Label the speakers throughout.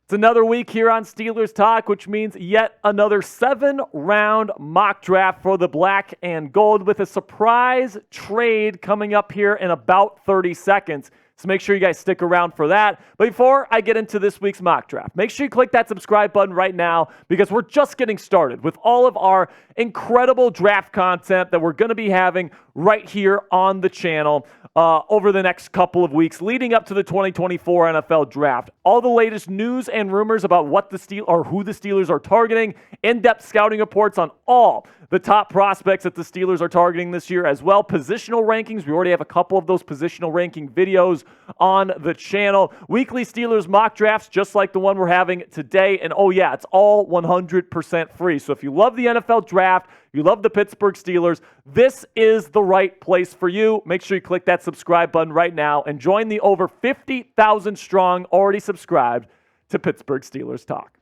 Speaker 1: It's another week here on Steelers Talk, which means yet another 7-round mock draft for the black and gold with a surprise trade coming up here in about 30 seconds. So make sure you guys stick around for that. But before I get into this week's mock draft, make sure you click that subscribe button right now because we're just getting started with all of our incredible draft content that we're going to be having right here on the channel over the next couple of weeks leading up to the 2024 NFL Draft. All the latest news and rumors about what the who the Steelers are targeting, in-depth scouting reports on all the top prospects that the Steelers are targeting this year as well. Positional rankings. We already have a couple of those positional ranking videos on the channel. Weekly Steelers mock drafts just like the one we're having today. And oh yeah, it's all 100% free. So if you love the NFL Draft, you love the Pittsburgh Steelers, this is the right place for you. Make sure you click that subscribe button right now and join the over 50,000 strong already subscribed to Pittsburgh Steelers Talk.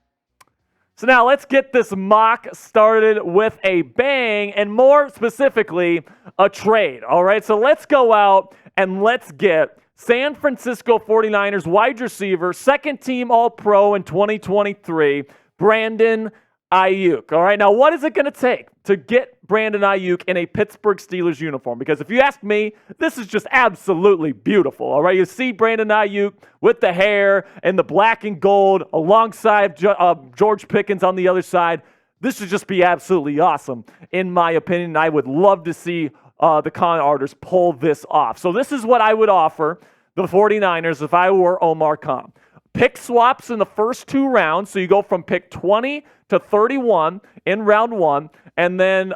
Speaker 1: So now let's get this mock started with a bang and more specifically a trade. All right, so let's go out and let's get San Francisco 49ers wide receiver, second team All-Pro in 2023, Brandon Aiyuk. All right, now what is it going to take to get Brandon Aiyuk in a Pittsburgh Steelers uniform? Because if you ask me, this is just absolutely beautiful. All right, you see Brandon Aiyuk with the hair and the black and gold alongside George Pickens on the other side. This would just be absolutely awesome, in my opinion. I would love to see the con artists pull this off. So this is what I would offer the 49ers if I were Omar Khan. Pick swaps in the first 2 rounds. So you go from pick 20 to 31 in round 1. And then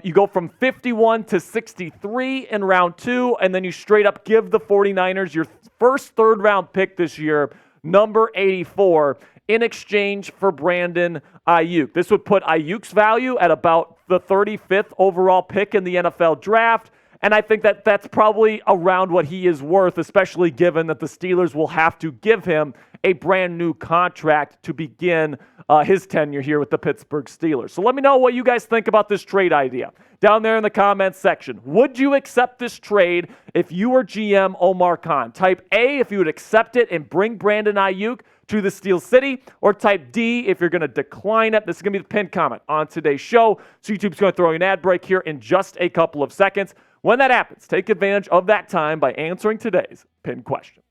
Speaker 1: you go from 51 to 63 in round 2. And then you straight up give the 49ers your first third-round pick this year, number 84, in exchange for Brandon Aiyuk. This would put Aiyuk's value at about the 35th overall pick in the NFL Draft. And I think that that's probably around what he is worth, especially given that the Steelers will have to give him a brand new contract to begin his tenure here with the Pittsburgh Steelers. So let me know what you guys think about this trade idea down there in the comments section. Would you accept this trade if you were GM Omar Khan? Type A if you would accept it and bring Brandon Aiyuk to the Steel City, or type D if you're going to decline it. This is going to be the pinned comment on today's show. So YouTube's going to throw you an ad break here in just a couple of seconds. When that happens, take advantage of that time by answering today's pinned question.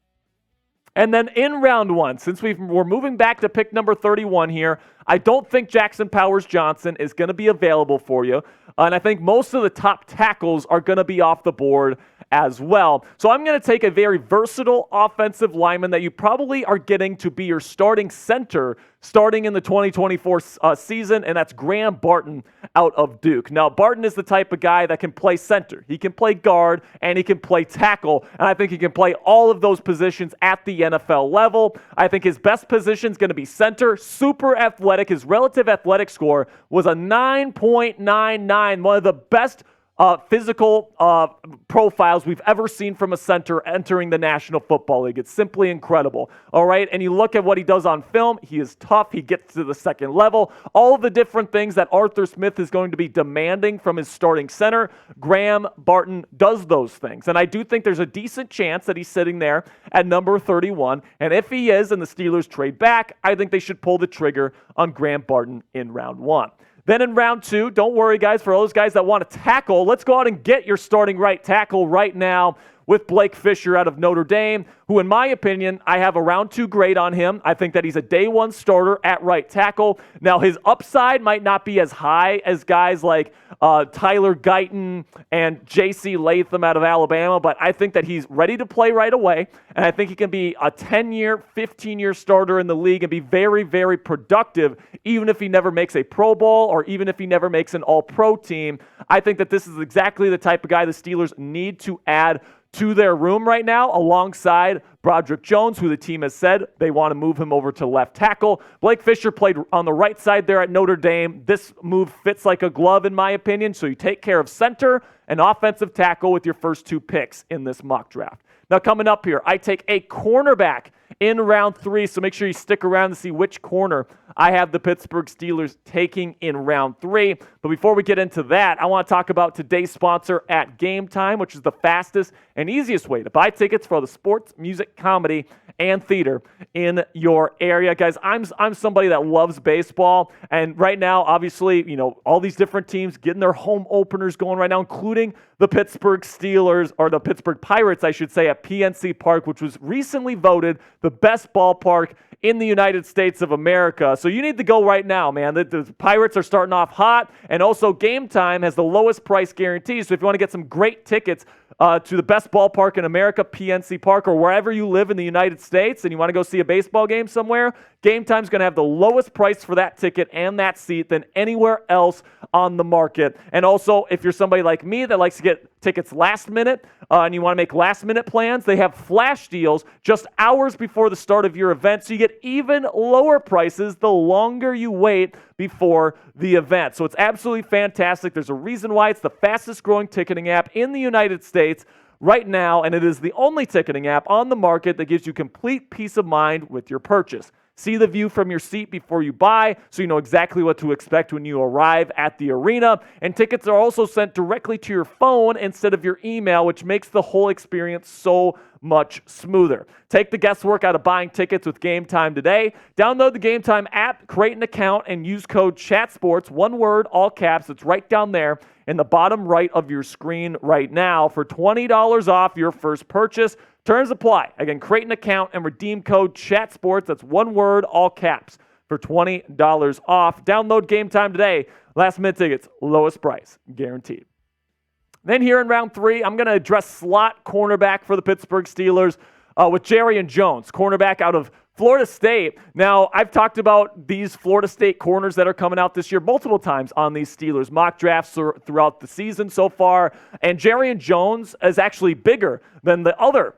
Speaker 1: And then in round 1, since we're moving back to pick number 31 here, I don't think Jackson Powers-Johnson is going to be available for you. And I think most of the top tackles are going to be off the board as well. So I'm going to take a very versatile offensive lineman that you probably are getting to be your starting center starting in the 2024 season, and that's Graham Barton out of Duke. Now, Barton is the type of guy that can play center. He can play guard, and he can play tackle, and I think he can play all of those positions at the NFL level. I think his best position is going to be center, super athletic. His relative athletic score was a 9.99, one of the best physical profiles we've ever seen from a center entering the National Football League. It's simply incredible. All right, and you look at what he does on film. He is tough. He gets to the second level. All of the different things that Arthur Smith is going to be demanding from his starting center, Graham Barton does those things. And I do think there's a decent chance that he's sitting there at number 31. And if he is and the Steelers trade back, I think they should pull the trigger on Graham Barton in round 1. Then in round 2, don't worry, guys, for all those guys that want to tackle, let's go out and get your starting right tackle right now with Blake Fisher out of Notre Dame, who, in my opinion, I have a round 2 grade on him. I think that he's a day 1 starter at right tackle. Now, his upside might not be as high as guys like Tyler Guyton and J.C. Latham out of Alabama, but I think that he's ready to play right away, and I think he can be a 10-year, 15-year starter in the league and be very, very productive, even if he never makes a Pro Bowl or even if he never makes an All-Pro team. I think that this is exactly the type of guy the Steelers need to add to their room right now, alongside Broderick Jones, who the team has said they want to move him over to left tackle. Blake Fisher played on the right side there at Notre Dame. This move fits like a glove, in my opinion, so you take care of center and offensive tackle with your first 2 picks in this mock draft. Now, coming up here, I take a cornerback in round 3, so make sure you stick around to see which corner I have the Pittsburgh Steelers taking in round 3. But before we get into that, I want to talk about today's sponsor at Game Time, which is the fastest and easiest way to buy tickets for all the sports, music, comedy, and theater in your area. Guys, I'm somebody that loves baseball, and right now, obviously, all these different teams getting their home openers going right now, including the Pittsburgh Steelers, or the Pittsburgh Pirates, I should say, at PNC Park, which was recently voted the best ballpark in the United States of America. So you need to go right now, man. The Pirates are starting off hot, and also Game Time has the lowest price guarantee. So if you want to get some great tickets to the best ballpark in America, PNC Park, or wherever you live in the United States, and you want to go see a baseball game somewhere, Game Time's going to have the lowest price for that ticket and that seat than anywhere else on the market. And also, if you're somebody like me that likes to get tickets last minute and you want to make last minute plans, they have flash deals just hours before the start of your event, so you get even lower prices the longer you wait before the event. So it's absolutely fantastic. There's a reason why it's the fastest growing ticketing app in the United States right now, and it is the only ticketing app on the market that gives you complete peace of mind with your purchase. See the view from your seat before you buy, so you know exactly what to expect when you arrive at the arena. And tickets are also sent directly to your phone instead of your email, which makes the whole experience so much smoother. Take the guesswork out of buying tickets with Game Time today. Download the Game Time app, create an account, and use code CHATSPORTS, one word, all caps. It's right down there in the bottom right of your screen right now for $20 off your first purchase. Terms apply. Again, create an account and redeem code CHATSPORTS. That's one word, all caps, for $20 off. Download Game Time today. Last minute tickets, lowest price, guaranteed. Then here in round 3, I'm going to address slot cornerback for the Pittsburgh Steelers with Jarrion Jones, cornerback out of Florida State. Now, I've talked about these Florida State corners that are coming out this year multiple times on these Steelers mock drafts throughout the season so far, and Jarrion Jones is actually bigger than the other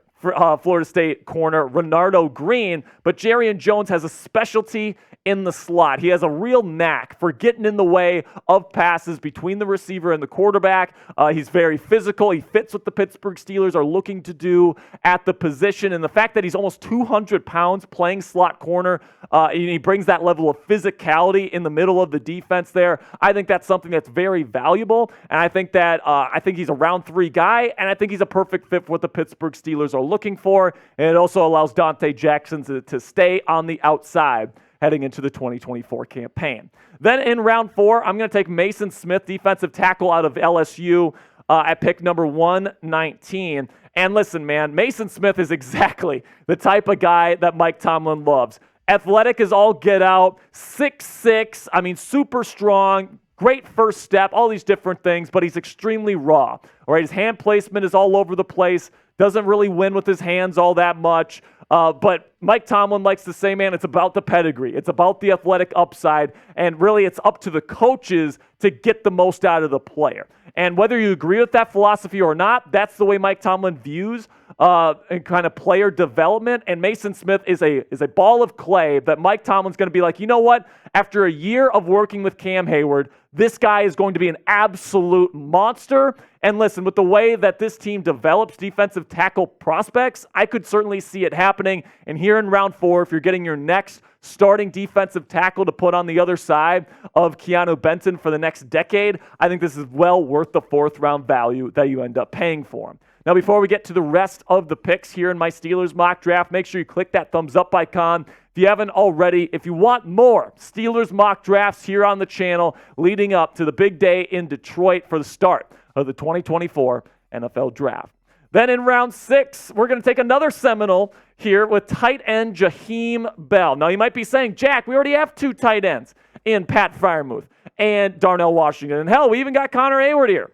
Speaker 1: Florida State corner, Renardo Green, but Jarrion Jones has a specialty in the slot. He has a real knack for getting in the way of passes between the receiver and the quarterback. He's very physical. He fits what the Pittsburgh Steelers are looking to do at the position, and the fact that he's almost 200 pounds playing slot corner, and he brings that level of physicality in the middle of the defense there. I think that's something that's very valuable, and I think he's a round 3 guy, and I think he's a perfect fit for what the Pittsburgh Steelers are looking for, and it also allows Dante Jackson to stay on the outside heading into the 2024 campaign. Then in round 4, I'm going to take Maason Smith, defensive tackle out of LSU, at pick number 119. And listen, man, Maason Smith is exactly the type of guy that Mike Tomlin loves. Athletic as all get out, 6'6", super strong, great first step, all these different things, but he's extremely raw. All right, his hand placement is all over the place, doesn't really win with his hands all that much. But Mike Tomlin likes to say, man, it's about the pedigree. It's about the athletic upside. And really, it's up to the coaches to get the most out of the player. And whether you agree with that philosophy or not, that's the way Mike Tomlin views and kind of player development. And Maason Smith is a ball of clay that Mike Tomlin's going to be like, you know what? After a year of working with Cam Hayward, this guy is going to be an absolute monster. And listen, with the way that this team develops defensive tackle prospects, I could certainly see it happening. And here in round 4, if you're getting your next starting defensive tackle to put on the other side of Keanu Benton for the next decade, I think this is well worth the 4th round value that you end up paying for him. Now, before we get to the rest of the picks here in my Steelers mock draft, make sure you click that thumbs up icon if you haven't already. If you want more Steelers mock drafts here on the channel leading up to the big day in Detroit for the start of the 2024 NFL Draft. Then in round 6, we're going to take another Seminole here with tight end Jaheim Bell. Now, you might be saying, Jack, we already have 2 tight ends in Pat Freiermuth and Darnell Washington. And hell, we even got Connor Hayward here.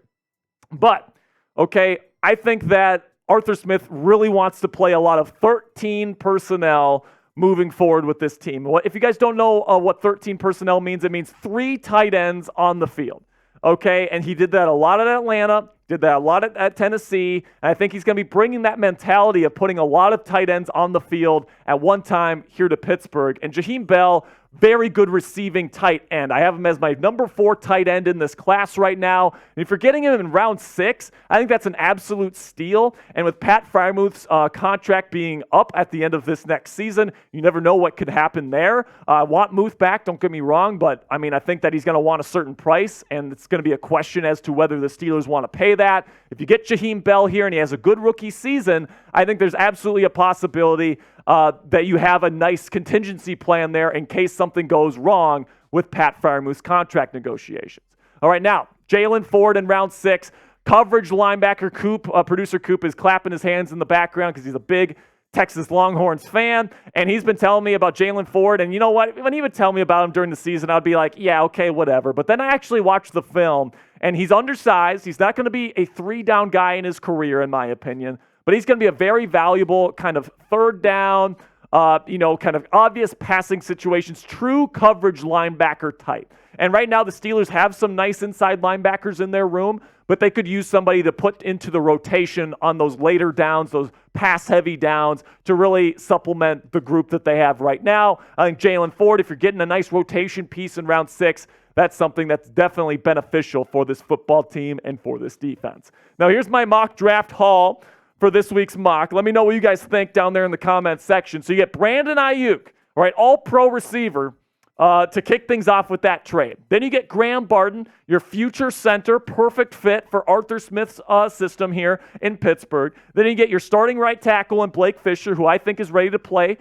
Speaker 1: But, okay, I think that Arthur Smith really wants to play a lot of 13 personnel moving forward with this team. If you guys don't know what 13 personnel means, it means 3 tight ends on the field. Okay, and he did that a lot at Atlanta, Did that a lot at Tennessee, and I think he's going to be bringing that mentality of putting a lot of tight ends on the field at one time here to Pittsburgh. And Jaheim Bell, very good receiving tight end. I have him as my number 4 tight end in this class right now. And if you're getting him in round 6, I think that's an absolute steal. And with Pat Freiermuth's contract being up at the end of this next season, you never know what could happen there. I want Muth back, don't get me wrong, but I think that he's going to want a certain price, and it's going to be a question as to whether the Steelers want to pay that. If you get Jaheim Bell here and he has a good rookie season, I think there's absolutely a possibility that you have a nice contingency plan there in case something goes wrong with Pat Freiermuth's contract negotiations. All right, now, Jaylan Ford in round 6. Coverage linebacker Coop, producer Coop is clapping his hands in the background because he's a big Texas Longhorns fan, and he's been telling me about Jaylan Ford, and you know what? When he would tell me about him during the season, I'd be like, yeah, okay, whatever. But then I actually watched the film, and he's undersized. He's not going to be a 3-down guy in his career, in my opinion, but he's going to be a very valuable kind of 3rd down, kind of obvious passing situations, true coverage linebacker type. And right now the Steelers have some nice inside linebackers in their room, but they could use somebody to put into the rotation on those later downs, those pass-heavy downs, to really supplement the group that they have right now. I think Jaylan Ford, if you're getting a nice rotation piece in round 6, that's something that's definitely beneficial for this football team and for this defense. Now here's my mock draft haul for this week's mock. Let me know what you guys think down there in the comments section. So you get Brandon Aiyuk, all right, all-pro receiver, to kick things off with that trade. Then you get Graham Barton, your future center, perfect fit for Arthur Smith's system here in Pittsburgh. Then you get your starting right tackle in Blake Fisher, who I think is ready to play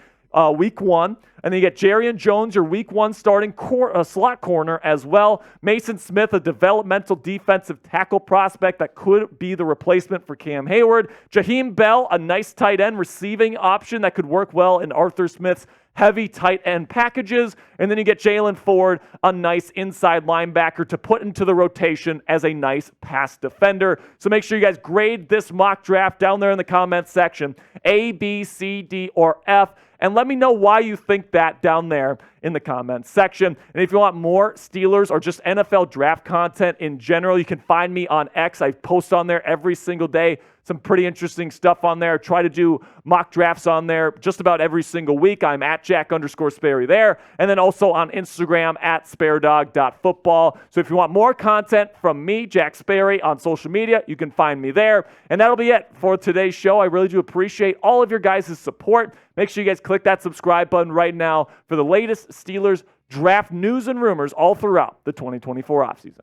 Speaker 1: week 1. And then you get Jarrion Jones, your week 1 starting slot corner as well. Maason Smith, a developmental defensive tackle prospect that could be the replacement for Cam Hayward. Jaheim Bell, a nice tight end receiving option that could work well in Arthur Smith's heavy tight end packages. And then you get Jaylan Ford, a nice inside linebacker to put into the rotation as a nice pass defender. So make sure you guys grade this mock draft down there in the comments section, A, B, C, D, or F. And let me know why you think that down there in the comments section. And if you want more Steelers or just NFL draft content in general, you can find me on X. I post on there every single day. Some pretty interesting stuff on there. Try to do mock drafts on there just about every single week. I'm at Jack_Sperry there. And then also on Instagram at sparedog.football. So if you want more content from me, Jack Sperry, on social media, you can find me there. And that'll be it for today's show. I really do appreciate all of your guys' support. Make sure you guys click that subscribe button right now for the latest Steelers draft news and rumors all throughout the 2024 offseason.